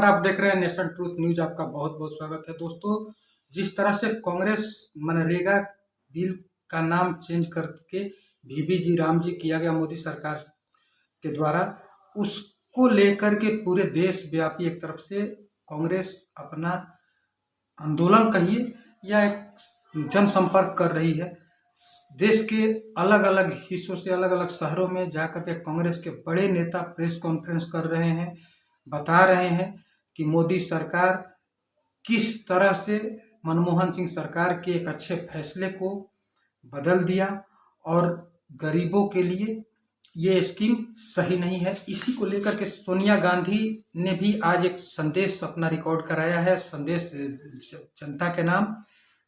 आप देख रहे हैं नेशन ट्रूथ न्यूज। आपका बहुत बहुत स्वागत है दोस्तों। जिस तरह से कांग्रेस मनरेगा बिल का नाम चेंज करके VBG राम जी किया गया मोदी सरकार के द्वारा, उसको लेकर के पूरे देश व्यापी एक तरफ से कांग्रेस अपना आंदोलन कहिए या एक जनसंपर्क कर रही है। देश के अलग अलग हिस्सों से अलग अलग शहरों में जाकर के कांग्रेस के बड़े नेता प्रेस कॉन्फ्रेंस कर रहे हैं, बता रहे हैं कि मोदी सरकार किस तरह से मनमोहन सिंह सरकार के एक अच्छे फैसले को बदल दिया और गरीबों के लिए ये स्कीम सही नहीं है। इसी को लेकर के सोनिया गांधी ने भी आज एक संदेश अपना रिकॉर्ड कराया है, संदेश जनता के नाम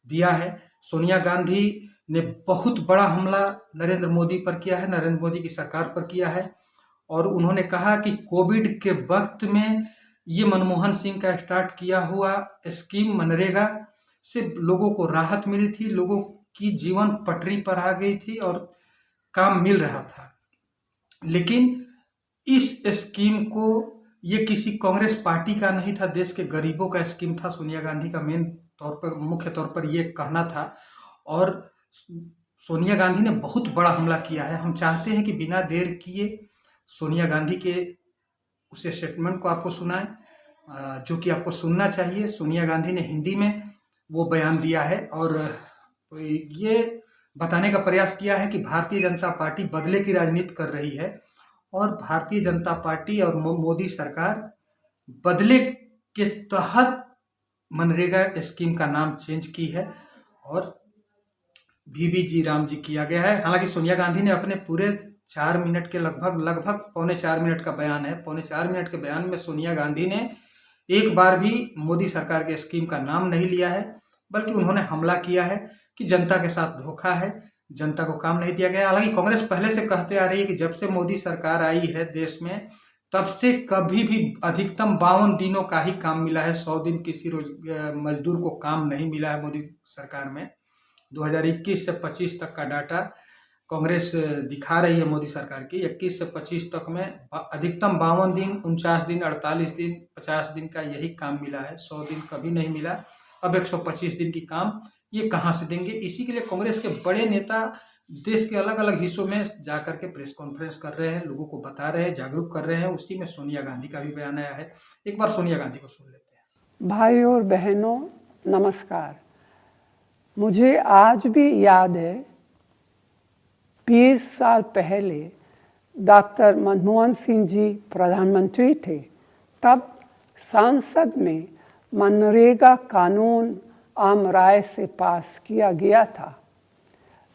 दिया है। सोनिया गांधी ने बहुत बड़ा हमला नरेंद्र मोदी पर किया है, नरेंद्र मोदी की सरकार पर किया है, और उन्होंने कहा कि कोविड के वक्त में ये मनमोहन सिंह का स्टार्ट किया हुआ स्कीम मनरेगा से लोगों को राहत मिली थी, लोगों की जीवन पटरी पर आ गई थी और काम मिल रहा था। लेकिन इस स्कीम को ये किसी कांग्रेस पार्टी का नहीं था, देश के गरीबों का स्कीम था। सोनिया गांधी का मुख्य तौर पर ये कहना था और सोनिया गांधी ने बहुत बड़ा हमला किया है। हम चाहते हैं कि बिना देर किए सोनिया गांधी के उस स्टेटमेंट को आपको सुनाएं, जो कि आपको सुनना चाहिए। सोनिया गांधी ने हिंदी में वो बयान दिया है और ये बताने का प्रयास किया है कि भारतीय जनता पार्टी बदले की राजनीति कर रही है और भारतीय जनता पार्टी और मोदी सरकार बदले के तहत मनरेगा स्कीम का नाम चेंज की है और VBG राम जी किया गया है। हालांकि सोनिया गांधी ने अपने पूरे 4 मिनट के लगभग पौने 4 मिनट का बयान है, पौने 4 मिनट के बयान में सोनिया गांधी ने एक बार भी मोदी सरकार के स्कीम का नाम नहीं लिया है, बल्कि उन्होंने हमला किया है कि जनता के साथ धोखा है, जनता को काम नहीं दिया गया। हालांकि कांग्रेस पहले से कहते आ रही है कि जब से मोदी सरकार आई है देश में, तब से कभी भी अधिकतम 52 दिनों का ही काम मिला है। 100 दिन किसी मजदूर को काम नहीं मिला है मोदी सरकार में। 2021 से 25 तक का डाटा कांग्रेस दिखा रही है मोदी सरकार की। 21 से 25 तक में अधिकतम 52 दिन, 49 दिन, 48 दिन, 50 दिन का यही काम मिला है। 100 दिन कभी नहीं मिला। अब 125 दिन की काम ये कहाँ से देंगे? इसी के लिए कांग्रेस के बड़े नेता देश के अलग अलग हिस्सों में जाकर के प्रेस कॉन्फ्रेंस कर रहे हैं, लोगों को बता रहे हैं, जागरूक कर रहे हैं। उसी में सोनिया गांधी का भी बयान आया है। एक बार सोनिया गांधी को सुन लेते हैं। भाई और बहनों नमस्कार। मुझे आज भी याद है 20 साल पहले डॉक्टर मनमोहन सिंह जी प्रधानमंत्री थे, तब संसद में मनरेगा कानून आम राय से पास किया गया था।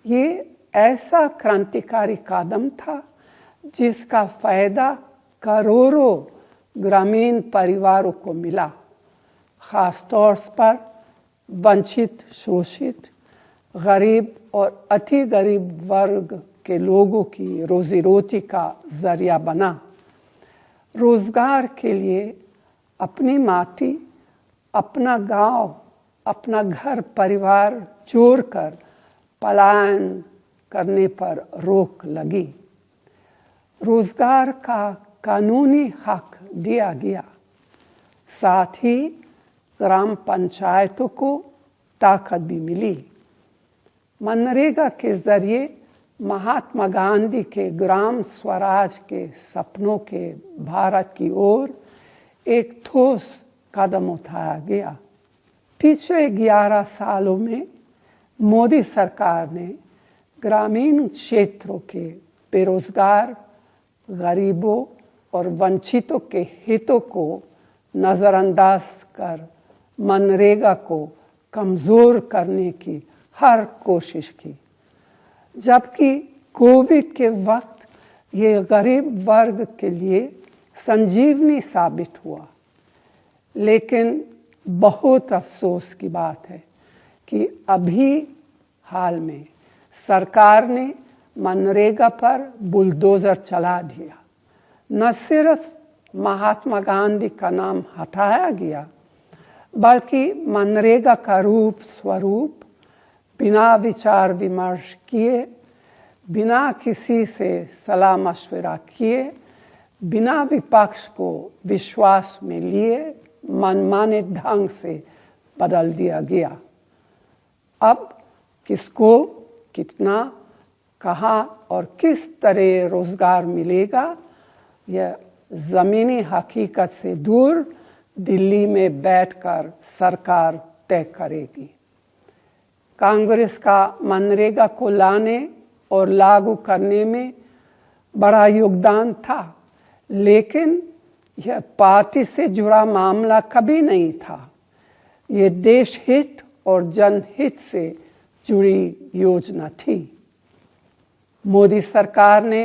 ये ऐसा क्रांतिकारी कदम था जिसका फायदा करोड़ों ग्रामीण परिवारों को मिला, खास तौर पर वंचित, शोषित, गरीब और अति गरीब वर्ग के लोगों की रोजी रोटी का जरिया बना। रोजगार के लिए अपनी माटी, अपना गांव, अपना घर परिवार छोड़कर पलायन करने पर रोक लगी। रोजगार का कानूनी हक दिया गया, साथ ही ग्राम पंचायतों को ताकत भी मिली। मनरेगा के जरिए महात्मा गांधी के ग्राम स्वराज के सपनों के भारत की ओर एक ठोस कदम उठाया गया। पिछले 11 सालों में मोदी सरकार ने ग्रामीण क्षेत्रों के बेरोजगार, गरीबों और वंचितों के हितों को नज़रअंदाज कर मनरेगा को कमज़ोर करने की हर कोशिश की, जबकि कोविड के वक्त ये गरीब वर्ग के लिए संजीवनी साबित हुआ। लेकिन बहुत अफसोस की बात है कि अभी हाल में सरकार ने मनरेगा पर बुलडोजर चला दिया। न सिर्फ महात्मा गांधी का नाम हटाया गया, बल्कि मनरेगा का रूप स्वरूप बिना विचार विमर्श किए, बिना किसी से सलाह मशवरा किए, बिना विपक्ष को विश्वास में लिए मनमाने ढंग से बदल दिया गया। अब किसको कितना, कहाँ और किस तरह रोजगार मिलेगा, यह ज़मीनी हकीकत से दूर दिल्ली में बैठकर सरकार तय करेगी। कांग्रेस का मनरेगा को लाने और लागू करने में बड़ा योगदान था, लेकिन यह पार्टी से जुड़ा मामला कभी नहीं था। ये देश हित और जनहित से जुड़ी योजना थी। मोदी सरकार ने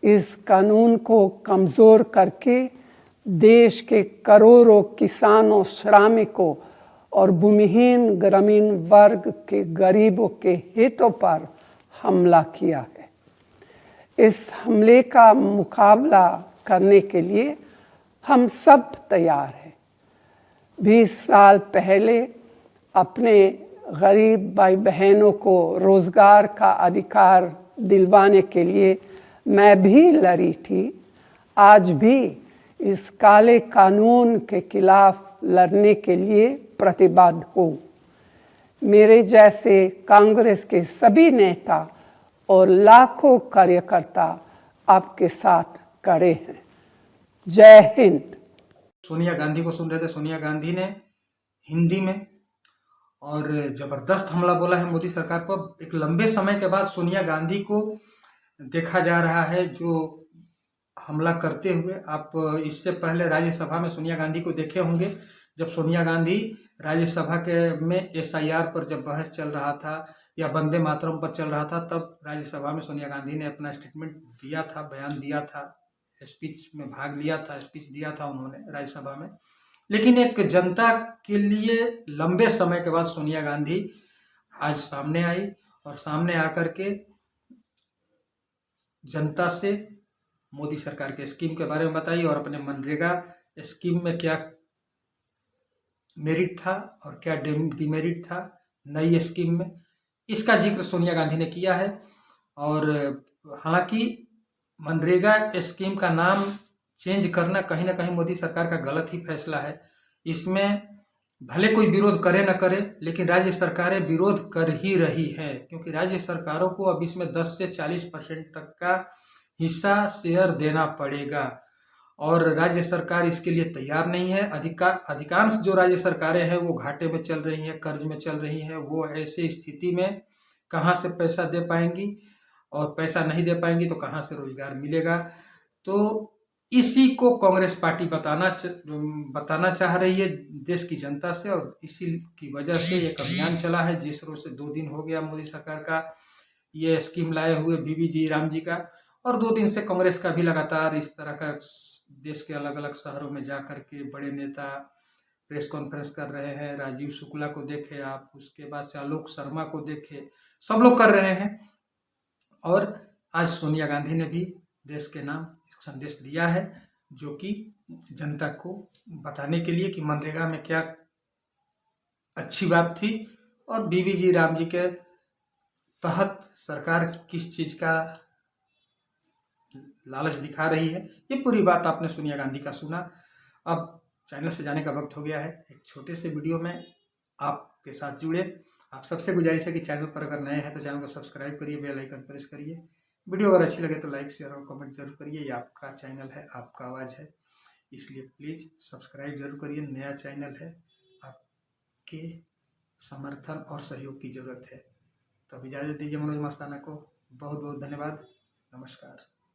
इस कानून को कमज़ोर करके देश के करोड़ों किसानों, श्रमिकों और भूमिहीन ग्रामीण वर्ग के गरीबों के हितों पर हमला किया है। इस हमले का मुकाबला करने के लिए हम सब तैयार हैं। 20 साल पहले अपने गरीब भाई बहनों को रोजगार का अधिकार दिलवाने के लिए मैं भी लड़ी थी। आज भी इस काले कानून के खिलाफ लड़ने के लिए प्रतिबद्ध हूँ। मेरे जैसे कांग्रेस के सभी नेता और लाखों कार्यकर्ता आपके साथ खड़े हैं। जय हिंद। सोनिया गांधी को सुन रहे थे। सोनिया गांधी ने हिंदी में और जबरदस्त हमला बोला है मोदी सरकार पर। एक लंबे समय के बाद सोनिया गांधी को देखा जा रहा है जो हमला करते हुए। आप इससे पहले राज्यसभा में सोनिया गांधी को देखे होंगे, जब सोनिया गांधी राज्यसभा के में SIR पर जब बहस चल रहा था या वंदे मातरम पर चल रहा था, तब राज्यसभा में सोनिया गांधी ने अपना स्टेटमेंट दिया था, बयान दिया था, स्पीच में भाग लिया था, स्पीच दिया था उन्होंने राज्यसभा में। लेकिन एक जनता के लिए लंबे समय के बाद सोनिया गांधी आज सामने आई और सामने आकर के जनता से मोदी सरकार के स्कीम के बारे में बताई और अपने मनरेगा स्कीम में क्या मेरिट था और क्या डिमेरिट था नई स्कीम में, इसका जिक्र सोनिया गांधी ने किया है। और हालांकि मनरेगा स्कीम का नाम चेंज करना कहीं ना कहीं मोदी सरकार का गलत ही फैसला है। इसमें भले कोई विरोध करे न करे, लेकिन राज्य सरकारें विरोध कर ही रही है, क्योंकि राज्य सरकारों को अब इसमें 10 से 40% तक का हिस्सा शेयर देना पड़ेगा और राज्य सरकार इसके लिए तैयार नहीं है। अधिकांश जो राज्य सरकारें हैं वो घाटे में चल रही हैं, कर्ज में चल रही हैं। वो ऐसे स्थिति में कहाँ से पैसा दे पाएंगी और पैसा नहीं दे पाएंगी तो कहाँ से रोजगार मिलेगा। तो इसी को कांग्रेस पार्टी बताना चाह रही है देश की जनता से, और इसी की वजह से एक अभियान चला है जिस रोज से 2 दिन हो गया मोदी सरकार का ये स्कीम लाए हुए बीबीजी राम जी का, और 2 दिन से कांग्रेस का भी लगातार इस तरह का देश के अलग अलग शहरों में जा कर के बड़े नेता प्रेस कॉन्फ्रेंस कर रहे हैं। राजीव शुक्ला को देखे आप, उसके बाद से आलोक शर्मा को देखे, सब लोग कर रहे हैं। और आज सोनिया गांधी ने भी देश के नाम एक संदेश दिया है, जो कि जनता को बताने के लिए कि मनरेगा में क्या अच्छी बात थी और बीबीजी राम जी के तहत सरकार किस चीज का लालच दिखा रही है। ये पूरी बात आपने सोनिया गांधी का सुना। अब चैनल से जाने का वक्त हो गया है। एक छोटे से वीडियो में आपके साथ जुड़े। आप सबसे गुजारिश है कि चैनल पर अगर नए हैं तो चैनल को सब्सक्राइब करिए, बेल आइकन प्रेस करिए। वीडियो अगर अच्छी लगे तो लाइक, शेयर और कमेंट जरूर करिए। ये आपका चैनल है, आपका आवाज़ है, इसलिए प्लीज़ सब्सक्राइब जरूर करिए। नया चैनल है, आपके समर्थन और सहयोग की ज़रूरत है। तो अब इजाज़त दीजिए मनोज मस्ताना को। बहुत बहुत धन्यवाद। नमस्कार।